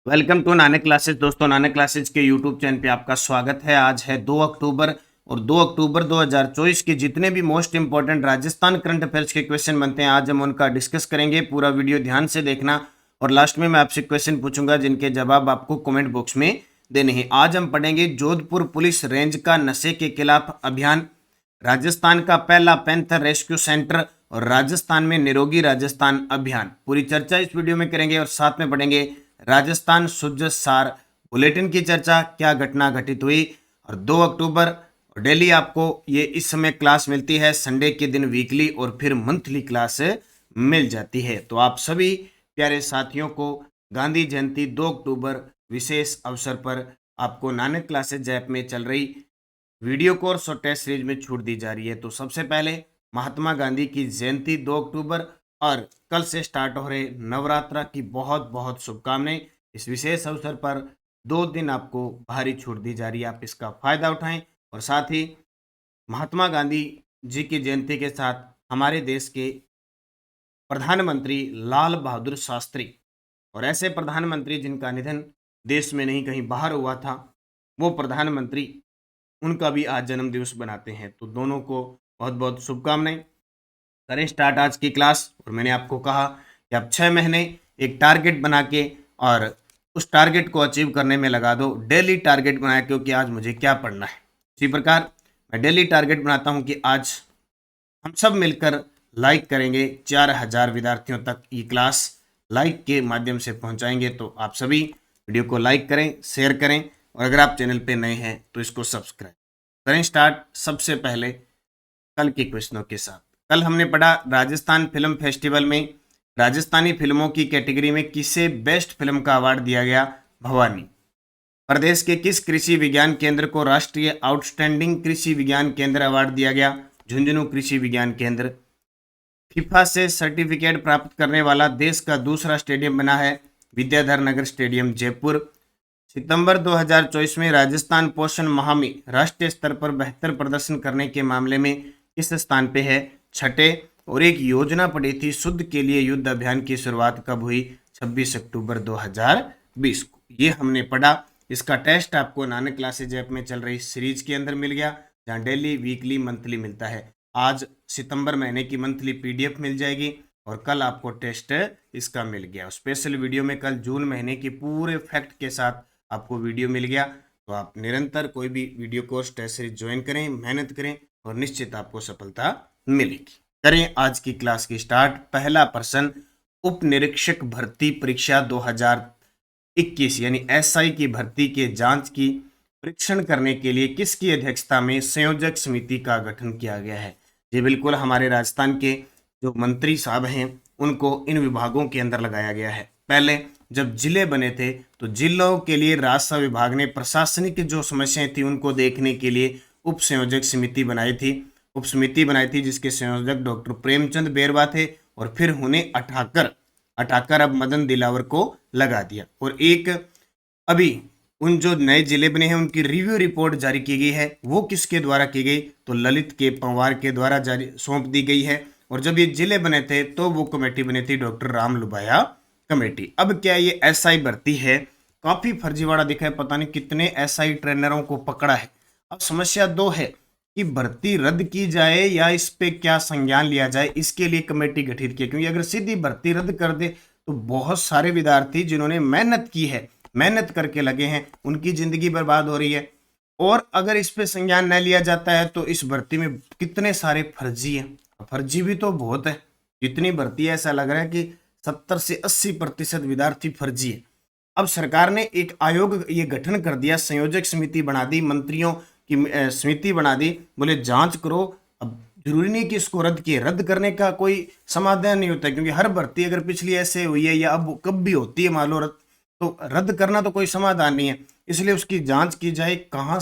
Welcome to Nanak classes. दोस्तों, Nanak classes के YouTube channel पे आपका स्वागत है। आज है 2 अक्टूबर और 2 अक्टूबर 2024 के जितने भी most important Rajasthan current affairs के क्वेश्चन बनते हैं आज हम उनका डिस्कस करेंगे। पूरा वीडियो ध्यान से देखना और लास्ट में मैं आपसे क्वेश्चन पूछूंगा जिनके जवाब आपको कमेंट बॉक्स में देने हैं। आज हम पढ़ेंगे जोधपुर पुलिस रेंज का नशे के खिलाफ अभियान, राजस्थान का पहला पैंथर रेस्क्यू सेंटर और राजस्थान में निरोगी राजस्थान अभियान। पूरी चर्चा इस वीडियो में करेंगे और साथ में पढ़ेंगे राजस्थान शुद्ध सार बुलेटिन की चर्चा, क्या घटना घटित हुई। और 2 अक्टूबर और डेली आपको ये इस समय क्लास मिलती है, संडे के दिन वीकली और फिर मंथली क्लास मिल जाती है। तो आप सभी प्यारे साथियों को गांधी जयंती 2 अक्टूबर विशेष अवसर पर आपको नानक क्लासेज ऐप में चल रही वीडियो कोर्स और टेस्ट सीरीज में छूट दी जा रही है। तो सबसे पहले महात्मा गांधी की जयंती 2 अक्टूबर और कल से स्टार्ट हो रहे नवरात्रा की बहुत बहुत शुभकामनाएं। इस विशेष अवसर पर 2 दिन आपको भारी छूट दी जा रही है, आप इसका फायदा उठाएं। और साथ ही महात्मा गांधी जी की जयंती के साथ हमारे देश के प्रधानमंत्री लाल बहादुर शास्त्री और ऐसे प्रधानमंत्री जिनका निधन देश में नहीं कहीं बाहर हुआ था, वो प्रधानमंत्री, उनका भी आज जन्म दिवस बनाते हैं। तो दोनों को बहुत बहुत शुभकामनाएं। करें स्टार्ट आज की क्लास। और मैंने आपको कहा कि आप 6 महीने एक टारगेट बना के और उस टारगेट को अचीव करने में लगा दो। डेली टारगेट बनाया क्योंकि आज मुझे क्या पढ़ना है। इसी प्रकार मैं डेली टारगेट बनाता हूं कि आज हम सब मिलकर लाइक करेंगे, 4000 विद्यार्थियों तक ये क्लास लाइक के माध्यम से पहुंचाएंगे। तो आप सभी वीडियो को लाइक करें, शेयर करें और अगर आप चैनल पे नए हैं तो इसको सब्सक्राइब करें। स्टार्ट सबसे पहले कल के क्वेश्चनों के साथ। कल हमने पढ़ा राजस्थान फिल्म फेस्टिवल में राजस्थानी फिल्मों की कैटेगरी में किसे बेस्ट फिल्म का अवार्ड दिया गया? भवानी। प्रदेश के किस कृषि विज्ञान केंद्र को राष्ट्रीय आउटस्टैंडिंग कृषि विज्ञान केंद्र अवार्ड दिया गया? झुंझुनू कृषि विज्ञान केंद्र। फीफा से सर्टिफिकेट प्राप्त करने वाला देश का दूसरा स्टेडियम बना है विद्याधर नगर स्टेडियम, जयपुर। सितंबर 2024 में राजस्थान पोषण माह में राष्ट्रीय स्तर पर बेहतर प्रदर्शन करने के मामले में किस स्थान पे है? छठे। और एक योजना पड़ी थी शुद्ध के लिए युद्ध अभियान की शुरुआत कब हुई? 26 अक्टूबर 2020 को। ये हमने पढ़ा। इसका टेस्ट आपको नानक क्लासेज ऐप में चल रही सीरीज के अंदर मिल गया, जहाँ डेली वीकली मंथली मिलता है। आज सितंबर महीने की मंथली पीडीएफ मिल जाएगी और कल आपको टेस्ट इसका मिल गया। स्पेशल वीडियो में कल जून महीने की पूरे फैक्ट के साथ आपको वीडियो मिल गया। तो आप निरंतर कोई भी video course test series join करें, मेहनत करें और निश्चित आपको सफलता मिलेगी। करें आज की क्लास की स्टार्ट। पहला प्रश्न, उप निरीक्षक भर्ती परीक्षा 2021 यानी एसआई की भर्ती के जांच की परीक्षण करने के लिए किसकी अध्यक्षता में संयोजक समिति का गठन किया गया है? ये बिल्कुल हमारे राजस्थान के जो मंत्री साहब हैं उनको इन विभागों के अंदर लगाया गया है। पहले जब जिले बने थे तो जिलों के लिए राजस्व विभाग ने प्रशासनिक जो समस्याएं थी उनको देखने के लिए उप संयोजक समिति बनाई थी। उप समिति बनाई थी जिसके संयोजक डॉक्टर प्रेमचंद बेरवा थे और फिर उन्हें अठाकर अब मदन दिलावर को लगा दिया। और एक अभी उन जो नए जिले बने हैं उनकी रिव्यू रिपोर्ट जारी की गई है, वो किसके द्वारा की गई? तो ललित के पंवार के द्वारा जारी सौंप दी गई है। और जब ये जिले बने थे तो वो कमेटी बनी थी डॉक्टर राम लुबाया कमेटी। अब क्या ये एसआई भर्ती है, काफी फर्जीवाड़ा दिखा है, पता नहीं कितने एसआई ट्रेनरों को पकड़ा है। अब समस्या दो है कि भर्ती रद्द की जाए या इस पे क्या संज्ञान लिया जाए, इसके लिए कमेटी गठित की। क्योंकि अगर सीधी भर्ती रद्द कर दे तो बहुत सारे विद्यार्थी जिन्होंने मेहनत की है, मेहनत करके लगे हैं, उनकी जिंदगी बर्बाद हो रही है। और अगर इस पे संज्ञान न लिया जाता है तो इस भर्ती में कितने सारे फर्जी हैं, फर्जी भी तो बहुत है। जितनी भर्ती है ऐसा लग रहा है कि 70 से 80% विद्यार्थी फर्जी है। अब सरकार ने एक आयोग ये गठन कर दिया, संयोजक समिति बना दी, मंत्रियों की समिति बना दी, बोले जांच करो। अब जरूरी नहीं कि इसको रद्द किए, रद्द करने का कोई समाधान नहीं होता क्योंकि हर भर्ती अगर पिछली ऐसे हुई है या अब कब भी होती है मान लो रद्द, तो रद्द करना तो कोई समाधान नहीं है। इसलिए उसकी जांच की जाए, कहाँ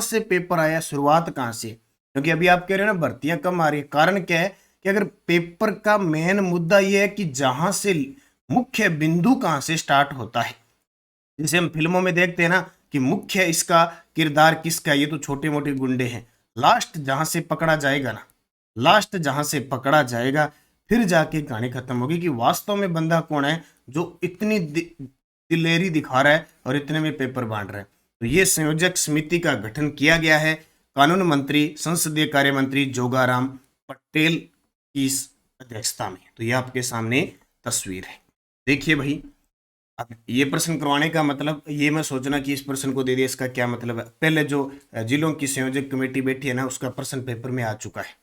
से पेपर आया, शुरुआत कहाँ से। क्योंकि अभी आप कह रहे हो ना भर्तियां कम आ रही है, कारण क्या है कि अगर पेपर का मेन मुद्दा यह है कि जहां से मुख्य बिंदु कहां से स्टार्ट होता है, जैसे हम फिल्मों में देखते हैं ना कि मुख्य इसका किरदार किसका, ये तो छोटे मोटे गुंडे हैं, लास्ट जहां से पकड़ा जाएगा ना, लास्ट जहां से पकड़ा जाएगा फिर जाके कहानी खत्म होगी कि वास्तव में बंदा कौन है जो इतनी दिलेरी दिखा रहा है और इतने में पेपर बांट रहा है। तो ये संयोजक समिति का गठन किया गया है कानून मंत्री संसदीय कार्य मंत्री जोगाराम पटेल की अध्यक्षता में। तो ये आपके सामने तस्वीर है। देखिए भाई, अब ये प्रश्न करवाने का मतलब ये मैं सोचना कि इस प्रश्न को दे दिया, इसका क्या मतलब है। पहले जो जिलों की संयोजक कमेटी बैठी है ना, उसका प्रश्न पेपर में आ चुका है।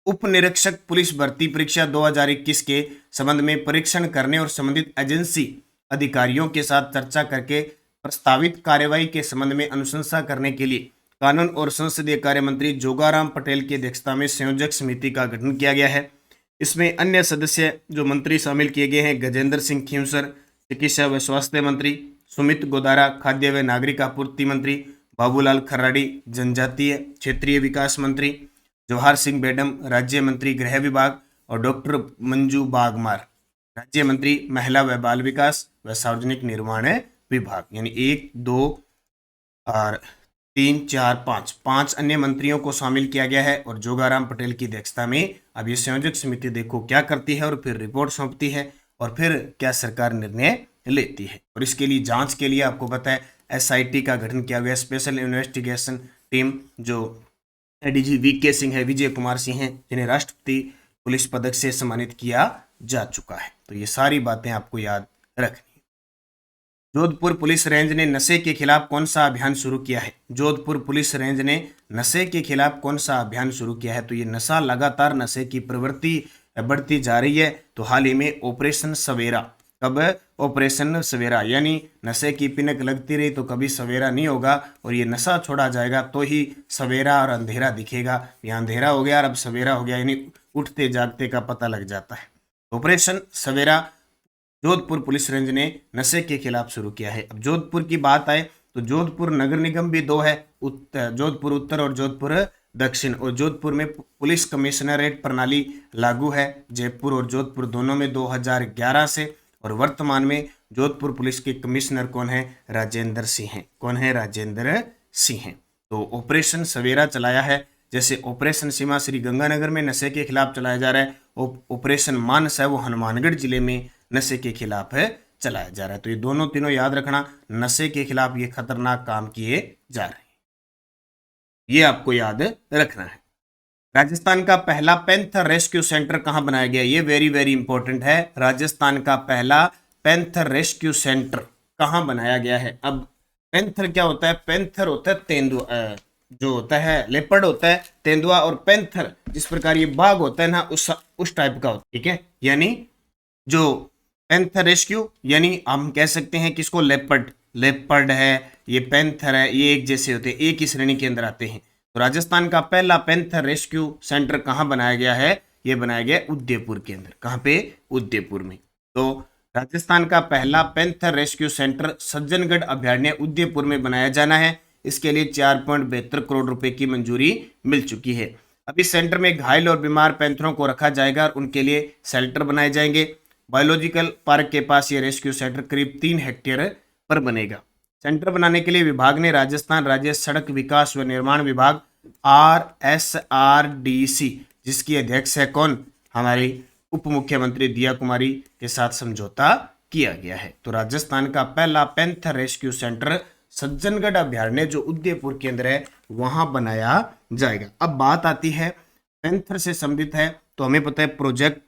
उप निरीक्षक पुलिस भर्ती परीक्षा 2021 के संबंध में परीक्षण करने और संबंधित एजेंसी अधिकारियों के साथ चर्चा करके प्रस्तावित कार्यवाही के संबंध में अनुशंसा करने के लिए कानून और संसदीय कार्य मंत्री जोगाराम पटेल की अध्यक्षता में संयोजक समिति का गठन किया गया है। इसमें अन्य सदस्य जो मंत्री शामिल किए गए हैं, गजेंद्र सिंह खींवसर चिकित्सा व स्वास्थ्य मंत्री, सुमित गोदारा खाद्य व नागरिक आपूर्ति मंत्री, बाबूलाल खराड़ी जनजातीय क्षेत्रीय विकास मंत्री, जवाहर सिंह बेडम राज्य मंत्री गृह विभाग और डॉक्टर मंजू बागमार राज्य मंत्री महिला व बाल विकास व सार्वजनिक निर्माण विभाग। यानी 1 2 और 3 4 5 अन्य मंत्रियों को शामिल किया गया है और जोगाराम पटेल की अध्यक्षता में अब ये संयोजक समिति देखो क्या करती है और फिर रिपोर्ट सौंपती है और फिर क्या सरकार निर्णय लेती है। और इसके लिए जांच के लिए आपको पता है SIT का गठन किया गया, स्पेशल इन्वेस्टिगेशन टीम, जो ADG VK सिंह है, विजय कुमार सिंह हैं, जिन्हें राष्ट्रपति पुलिस पदक से सम्मानित किया जा चुका है। तो ये सारी बातें आपको याद रखनी है। जोधपुर पुलिस रेंज ने नशे के खिलाफ कौन सा अभियान शुरू किया है? जोधपुर पुलिस रेंज ने नशे के खिलाफ कौन सा अभियान शुरू किया है? तो ये नशा लगातार नशे की प्रवृत्ति बढ़ती जा रही है। तो हाल ही में ऑपरेशन सवेरा, कब ऑपरेशन सवेरा, यानी नशे की पिनक लगती रही तो कभी सवेरा नहीं होगा और ये नशा छोड़ा जाएगा तो ही सवेरा और अंधेरा दिखेगा। यहाँ अंधेरा हो गया और अब सवेरा हो गया, यानी उठते जागते का पता लग जाता है। ऑपरेशन सवेरा जोधपुर पुलिस रेंज ने नशे के खिलाफ शुरू किया है। अब जोधपुर की बात आए तो जोधपुर नगर निगम भी 2 है, जोधपुर उत्तर और जोधपुर दक्षिण। और जोधपुर में पुलिस कमिश्नरेट प्रणाली लागू है। जयपुर और जोधपुर दोनों में 2011 से। और वर्तमान में जोधपुर पुलिस के कमिश्नर कौन है? राजेंद्र सिंह हैं। कौन है? राजेंद्र सिंह हैं। तो ऑपरेशन सवेरा चलाया है। जैसे ऑपरेशन सीमा श्री गंगानगर में नशे के खिलाफ चलाया जा रहा है, ऑपरेशन मानस है वो हनुमानगढ़ जिले में नशे के खिलाफ है चलाया जा रहा है। तो ये दोनों तीनों याद रखना, नशे के खिलाफ ये खतरनाक काम किए जा रहे हैं, ये आपको याद रखना है। राजस्थान का पहला पैंथर रेस्क्यू सेंटर कहां बनाया गया? ये वेरी वेरी इंपॉर्टेंट है। राजस्थान का पहला पैंथर रेस्क्यू सेंटर कहां बनाया गया है? अब पैंथर क्या होता है? पैंथर होता है तेंदुआ, जो होता है लेपर्ड होता है तेंदुआ, और पैंथर जिस प्रकार ये बाघ होता है ना उस टाइप का होता है। ठीक है, यानी जो पैंथर रेस्क्यू, यानी हम कह सकते हैं कि इसको लेपर्ड है, ये पैंथर है, ये एक जैसे होते हैं, एक ही श्रेणी के अंदर आते हैं। तो राजस्थान का पहला पैंथर रेस्क्यू सेंटर कहाँ बनाया गया है? ये बनाया गया उदयपुर के अंदर। कहाँ पे? उदयपुर में। तो राजस्थान का पहला पैंथर रेस्क्यू सेंटर सज्जनगढ़ अभयारण्य उदयपुर में बनाया जाना है। इसके लिए 4.72 करोड़ रुपए की मंजूरी मिल चुकी है। अब इस सेंटर में घायल और बीमार पैंथरों को रखा जाएगा और उनके लिए शेल्टर बनाए जाएंगे। बायोलॉजिकल पार्क के पास ये रेस्क्यू सेंटर करीब 3 हेक्टेयर पर बनेगा। सेंटर बनाने के लिए विभाग ने राजस्थान राज्य सड़क विकास व निर्माण विभाग RSRDC, जिसकी अध्यक्ष है कौन? हमारी उप मुख्यमंत्री दिया कुमारी के साथ समझौता किया गया है। तो राजस्थान का पहला पैंथर रेस्क्यू सेंटर सज्जनगढ़ अभयारण्य जो उदयपुर के अंदर है वहां बनाया जाएगा। अब बात आती है पैंथर से संबंधित है तो हमें पता है प्रोजेक्ट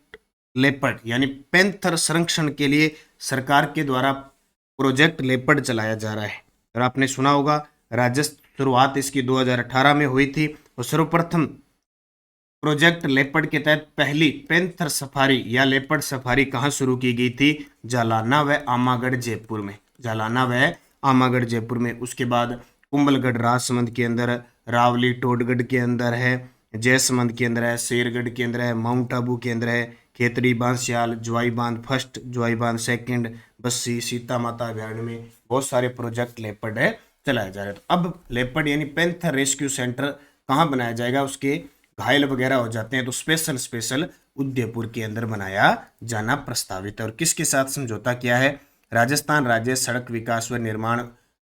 लेपर्ड, यानी पैंथर संरक्षण के लिए सरकार के द्वारा प्रोजेक्ट लेपर्ड चलाया जा रहा है। और आपने सुना होगा शुरुआत इसकी 2018 में हुई थी और सर्वप्रथम प्रोजेक्ट लेपर्ड के तहत पहली पैंथर सफारी या लेपर्ड सफारी कहाँ शुरू की गई थी? जालाना व आमागढ़ जयपुर में। जालाना व आमागढ़ जयपुर में। उसके बाद कुंभलगढ़ राजसमंद के अंदर, रावली टोडगढ़ के अंदर है, जयसमंद के अंदर है, शेरगढ़ के अंदर है, माउंट आबू के अंदर है, खेतरी बांसियाल, ज्वाई बांध फर्स्ट, ज्वाई बांध सेकंड, बस्सी, सीता माता अभयारण्य में बहुत सारे प्रोजेक्ट लेपर्ड है चलाया जा रहा है। तो अब लेपर्ड यानी पैंथर रेस्क्यू सेंटर कहाँ बनाया जाएगा? उसके घायल वगैरह हो जाते हैं तो स्पेशल उदयपुर के अंदर बनाया जाना प्रस्तावित है। और किसके साथ समझौता किया है? राजस्थान राज्य सड़क विकास व निर्माण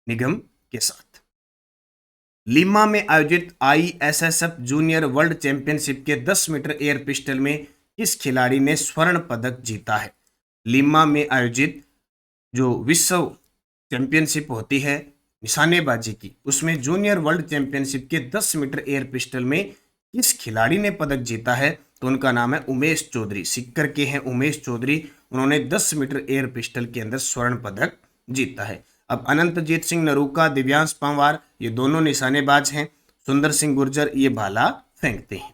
निगम के साथ। लीमा में आयोजित ISSF जूनियर वर्ल्ड चैंपियनशिप के 10 मीटर एयर पिस्टल में किस खिलाड़ी ने स्वर्ण पदक जीता है? लीमा में आयोजित जो विश्व चैंपियनशिप होती है निशानेबाजी की, उसमें जूनियर वर्ल्ड चैंपियनशिप के 10 मीटर एयर पिस्टल में किस खिलाड़ी ने पदक जीता है? तो उनका नाम है उमेश चौधरी। सीकर के हैं उमेश चौधरी, उन्होंने 10 मीटर एयर पिस्टल के अंदर स्वर्ण पदक जीता है। अब अनंतजीत सिंह नरूका, दिव्यांश पंवार, ये दोनों निशानेबाज हैं। सुंदर सिंह गुर्जर ये भाला फेंकते हैं।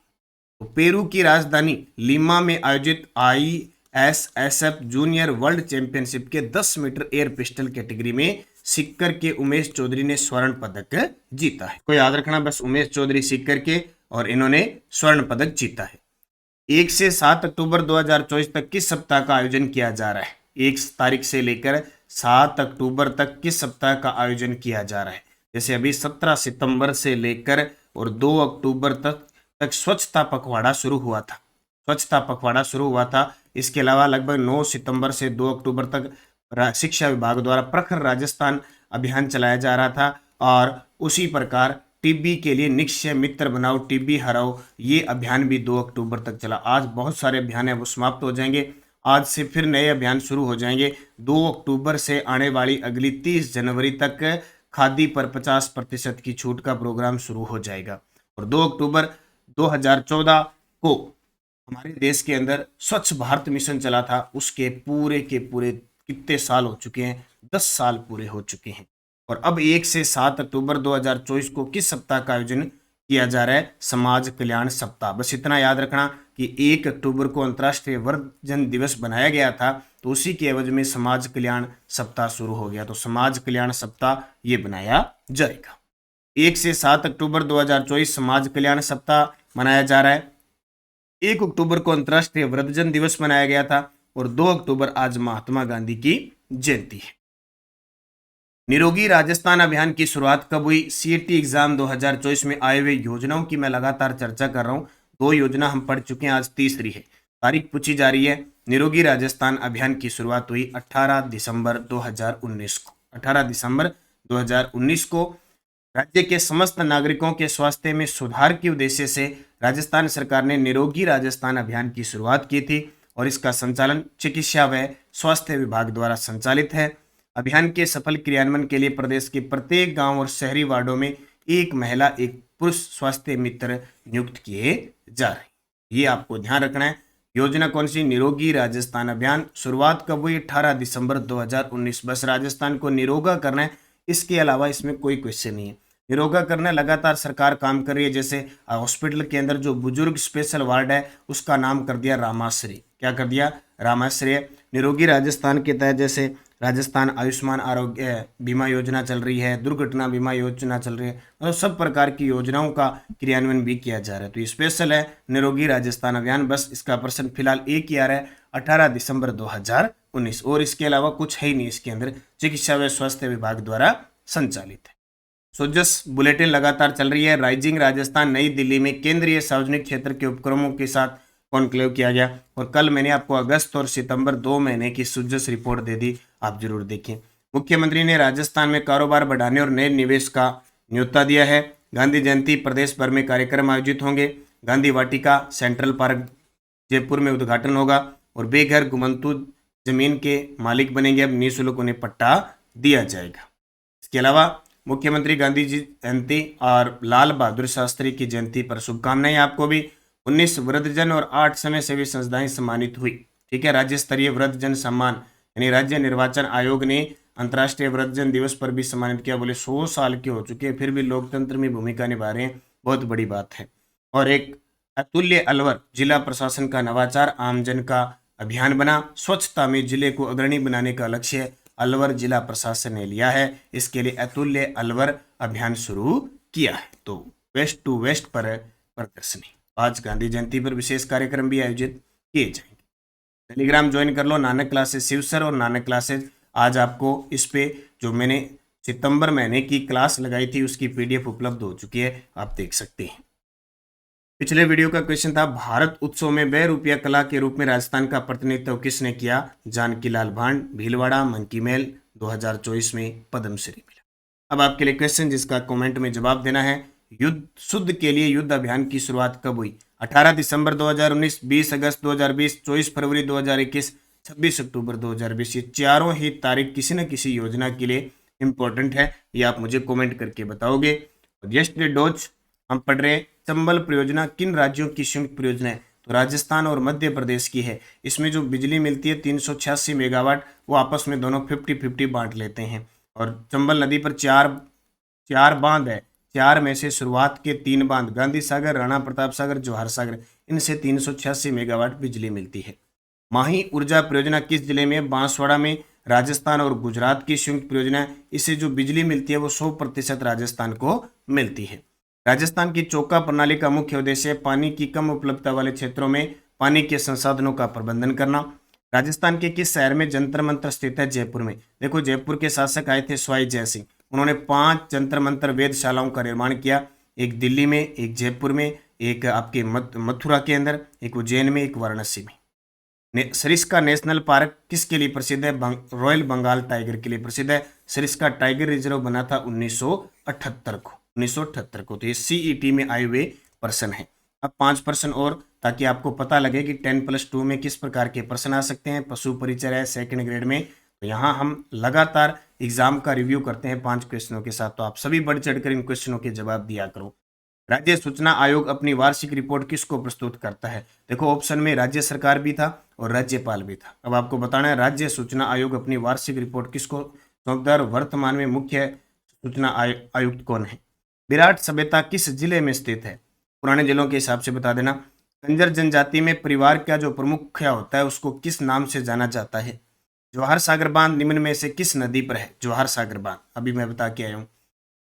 तो पेरू की राजधानी लीमा में आयोजित ISSF जूनियर वर्ल्ड चैंपियनशिप के 10 मीटर एयर पिस्टल कैटेगरी में सीकर के उमेश चौधरी ने स्वर्ण पदक जीता है। को याद रखना बस, उमेश चौधरी सीकर के और इन्होंने स्वर्ण पदक जीता है। 1 से 7 अक्टूबर 2024 तक किस सप्ताह का आयोजन किया जा रहा है? 1 तारीख से लेकर 7 अक्टूबर तक किस सप्ताह का आयोजन किया जा रहा है? जैसे अभी 17 सितंबर से लेकर और 2 अक्टूबर तक स्वच्छता पखवाड़ा शुरू हुआ था। स्वच्छता पखवाड़ा शुरू हुआ था। इसके अलावा लगभग 9 सितंबर से 2 अक्टूबर तक शिक्षा विभाग द्वारा प्रखर राजस्थान अभियान चलाया जा रहा था। और उसी प्रकार टीबी के लिए निक्षय मित्र बनाओ टीबी हराओ, ये अभियान भी 2 अक्टूबर तक चला। आज बहुत सारे अभियान है वो समाप्त हो जाएंगे, आज से फिर नए अभियान शुरू हो जाएंगे। 2 अक्टूबर से आने वाली अगली 30 जनवरी तक खादी पर 50% की छूट का प्रोग्राम शुरू हो जाएगा। और 2 अक्टूबर 2014 को हमारे देश के अंदर स्वच्छ भारत मिशन चला था, उसके पूरे के पूरे कितने साल हो चुके हैं? 10 साल पूरे हो चुके हैं। और अब 1 से 7 अक्टूबर 2024 को किस सप्ताह का आयोजन किया जा रहा है? समाज कल्याण सप्ताह। बस इतना याद रखना कि 1 अक्टूबर को अंतर्राष्ट्रीय वृद्धजन दिवस बनाया गया था, तो उसी के एवज में समाज कल्याण सप्ताह शुरू हो गया। तो समाज कल्याण सप्ताह ये बनाया जाएगा। 1 से 7 अक्टूबर 2024 समाज कल्याण सप्ताह मनाया जा रहा है। 1 अक्टूबर को अंतर्राष्ट्रीय वृद्धजन दिवस मनाया गया था और 2 अक्टूबर आज महात्मा गांधी की जयंती है। निरोगी राजस्थान अभियान की शुरुआत कब हुई? CET एग्जाम 2024 में आए हुए योजनाओं की मैं लगातार चर्चा कर रहा हूं। 2 योजना हम पढ़ चुके हैं, आज तीसरी है। तारीख पूछी जा रही है। निरोगी राजस्थान अभियान की शुरुआत हुई 18 दिसंबर 2019 को। 18 दिसंबर 2019 को राज्य के समस्त नागरिकों के स्वास्थ्य में सुधार के उद्देश्य से राजस्थान सरकार ने निरोगी राजस्थान अभियान की शुरुआत की थी और इसका संचालन चिकित्सा व स्वास्थ्य विभाग द्वारा संचालित है। अभियान के सफल क्रियान्वयन के लिए प्रदेश के प्रत्येक गांव और शहरी वार्डों में एक महिला एक पुरुष स्वास्थ्य मित्र नियुक्त किए जा रहे हैं। ये आपको ध्यान रखना है। योजना कौन सी? निरोगी राजस्थान अभियान। शुरुआत कब हुई? 18 दिसंबर 2019। बस राजस्थान को निरोगा करना है, इसके अलावा इसमें कोई क्वेश्चन नहीं है। निरोगा करना लगातार सरकार काम कर रही है। जैसे हॉस्पिटल के अंदर जो बुजुर्ग स्पेशल वार्ड है उसका नाम कर दिया रामाश्रय। क्या कर दिया? रामाश्रय। निरोगी राजस्थान के तहत जैसे राजस्थान आयुष्मान आरोग्य बीमा योजना चल रही है, दुर्घटना बीमा योजना चल रही है, और सब प्रकार की योजनाओं का क्रियान्वयन भी किया जा रहा है। तो ये स्पेशल है निरोगी राजस्थान अभियान। बस इसका प्रश्न फिलहाल एक ही आ रहा है, 18 दिसंबर 2019। और इसके अलावा कुछ है ही नहीं इसके अंदर। चिकित्सा व स्वास्थ्य विभाग द्वारा संचालित है। सोजस बुलेटिन लगातार चल रही है। राइजिंग राजस्थान नई दिल्ली में केंद्रीय सार्वजनिक क्षेत्र के उपक्रमों के साथ कॉन्क्लेव किया गया। और कल मैंने आपको अगस्त और सितंबर 2 महीने की सुजस रिपोर्ट दे दी, आप जरूर देखें। मुख्यमंत्री ने राजस्थान में कारोबार बढ़ाने और नए निवेश का न्योता दिया है। गांधी जयंती प्रदेश भर में कार्यक्रम आयोजित होंगे। गांधी वाटिका सेंट्रल पार्क जयपुर में उद्घाटन होगा और बेघर गुमंतु जमीन के मालिक बनेंगे, अब निःशुल्क उन्हें पट्टा दिया जाएगा। इसके अलावा मुख्यमंत्री गांधी जी जयंती और लाल बहादुर शास्त्री की जयंती पर शुभकामनाएं आपको भी। 19 वृद्धजन और 8 समय सेवी संस्थाएं सम्मानित हुई। ठीक है, राज्य स्तरीय वृद्धजन सम्मान यानी राज्य निर्वाचन आयोग ने अंतर्राष्ट्रीय वृद्धजन दिवस पर भी सम्मानित किया। बोले 100 साल के हो चुके हैं फिर भी लोकतंत्र में भूमिका निभा रहे हैं, बहुत बड़ी बात है। और एक अतुल्य अलवर जिला प्रशासन का नवाचार आमजन का अभियान बना। स्वच्छता में जिले को अग्रणी बनाने का लक्ष्य अलवर जिला प्रशासन ने लिया है। इसके लिए अतुल्य अलवर अभियान शुरू किया है। तो वेस्ट टू वेस्ट पर प्रदर्शनी। आज गांधी जयंती पर विशेष कार्यक्रम भी आयोजित किए जाएंगे। टेलीग्राम ज्वाइन कर लो, नानक क्लासेस शिव सर और नानक क्लासेस। आज आपको इस पे जो मैंने सितंबर महीने की क्लास लगाई थी उसकी PDF उपलब्ध हो चुकी है, आप देख सकते हैं। पिछले वीडियो का क्वेश्चन था भारत उत्सव में 2 रुपया कला के रूप में राजस्थान का प्रतिनिधित्व किसने किया? जानकी लाल भांड, भीलवाड़ा, मंकी मेल। 2024 में पद्मश्री मिला। अब आपके लिए क्वेश्चन जिसका कमेंट में जवाब देना है। युद्ध शुद्ध के लिए युद्ध अभियान की शुरुआत कब हुई? 18 दिसंबर 2019, 20 अगस्त 2020, 24 फरवरी 2021, 26 अक्टूबर 2020। ये चारों ही तारीख किसी न किसी योजना के लिए इंपॉर्टेंट है, ये आप मुझे कमेंट करके बताओगे। यस्टरडे डोज हम पढ़ रहे हैं, चंबल परियोजना किन राज्यों की संयुक्त परियोजना है? तो राजस्थान और मध्य प्रदेश की है। इसमें जो बिजली मिलती है 386 मेगावाट, वो आपस में दोनों 50-50 बांट लेते हैं। और चंबल नदी पर चार बांध है, चार में से शुरुआत के 3 बांध गांधी सागर, राणा प्रताप सागर, जवाहर सागर, इनसे 386 मेगावाट बिजली मिलती है। माही ऊर्जा परियोजना किस जिले में? बांसवाड़ा में। राजस्थान और गुजरात की संयुक्त परियोजना है। इससे जो बिजली मिलती है वो 100% राजस्थान को मिलती है। राजस्थान की चौका प्रणाली का मुख्य उद्देश्य पानी की कम उपलब्धता वाले क्षेत्रों में पानी के संसाधनों का प्रबंधन करना। राजस्थान के किस शहर में जंतर मंतर स्थित है? जयपुर में। देखो, जयपुर के शासक आए थे स्वाई जय सिंह, उन्होंने 5 जंतर मंतर वेधशालाओं का निर्माण किया, एक दिल्ली में, एक जयपुर में, एक आपके मथुरा के अंदर, एक उज्जैन में, एक वाराणसी में। सरिस्का नेशनल पार्क किसके लिए प्रसिद्ध है? रॉयल बंगाल टाइगर के लिए प्रसिद्ध है। सरिस्का टाइगर रिजर्व बना था 1978 को। तो ये सीईटी में आए हुए प्रश्न है। अब 5 प्रश्न और, ताकि आपको पता लगे कि 10+2 में किस प्रकार के प्रश्न आ सकते हैं। पशु परिचय है सेकंड ग्रेड में, तो यहाँ हम लगातार एग्जाम का रिव्यू करते हैं 5 क्वेश्चनों के साथ, तो आप सभी बढ़ चढ़कर इन क्वेश्चनों के जवाब दिया करो। राज्य सूचना आयोग अपनी वार्षिक रिपोर्ट किसको प्रस्तुत करता है? देखो, ऑप्शन में राज्य सरकार भी था और राज्यपाल भी था। अब आपको बताना है राज्य सूचना आयोग अपनी वार्षिक रिपोर्ट किसको सौंपता है, वर्तमान में मुख्य सूचना आयुक्त कौन है? विराट सभ्यता किस जिले में स्थित है? पुराने जिलों के हिसाब से बता देना। कंजर जनजाति में परिवार का जो प्रमुख मुखिया होता है उसको किस नाम से जाना जाता है? जवाहर सागर बांध निम्न में से किस नदी पर है? जवाहर सागर बांध, अभी मैं बता के आया हूँ।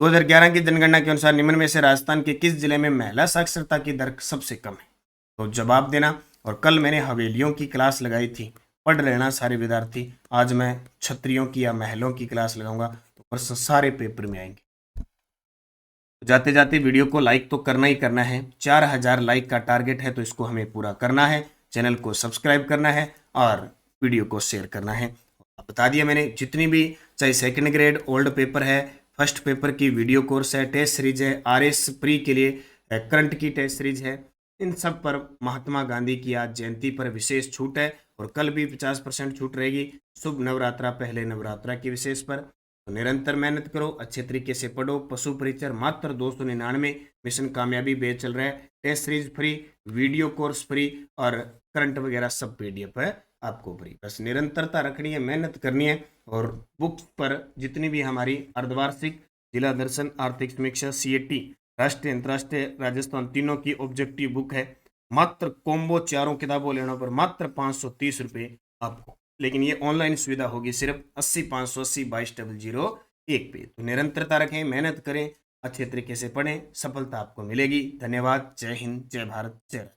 2011 की जनगणना के अनुसार निम्न में से राजस्थान के किस जिले में महिला साक्षरता की दर सबसे कम है? तो जवाब देना। और कल मैंने हवेलियों की क्लास लगाई थी, पढ़ लेना सारे विद्यार्थी। आज मैं छत्रियों की या महलों की क्लास लगाऊंगा, तो प्रश्न सारे पेपर में आएंगे। जाते जाते वीडियो को लाइक तो करना ही करना है, 4000 लाइक का टारगेट है, तो इसको हमें पूरा करना है। चैनल को सब्सक्राइब करना है और वीडियो को शेयर करना है। बता दिया मैंने, जितनी भी चाहे सेकंड ग्रेड ओल्ड पेपर है, फर्स्ट पेपर की वीडियो कोर्स है, टेस्ट सीरीज है, आरएस प्री के लिए करंट की टेस्ट सीरीज है, इन सब पर महात्मा गांधी की आज जयंती पर विशेष छूट है। और कल भी 50% छूट रहेगी शुभ नवरात्रा पहले नवरात्रा की विशेष पर। तो निरंतर मेहनत करो, अच्छे तरीके से पढ़ो। पशु परिचय मात्र 299, मिशन कामयाबी बैच चल रहा है। Test series free, video course free और करंट वगैरह सब पीडीएफ है आपको फ्री। बस निरंतरता रखनी है, मेहनत करनी है। और बुक्स पर जितनी भी हमारी अर्धवार्षिक, जिला दर्शन, आर्थिक समीक्षा, सीएटी, राष्ट्रीय अंतर्राष्ट्रीय, राजस्थान, तीनों की ऑब्जेक्टिव बुक है। मात्र कॉम्बो चारों किताबों लेने पर मात्र 530 रुपये आपको। लेकिन ये ऑनलाइन सुविधा होगी सिर्फ 80 580 22 001 पे। तो निरंतरता रखें, मेहनत करें, अच्छे तरीके से पढ़ें, सफलता आपको मिलेगी। धन्यवाद। जय हिंद, जय भारत, जय।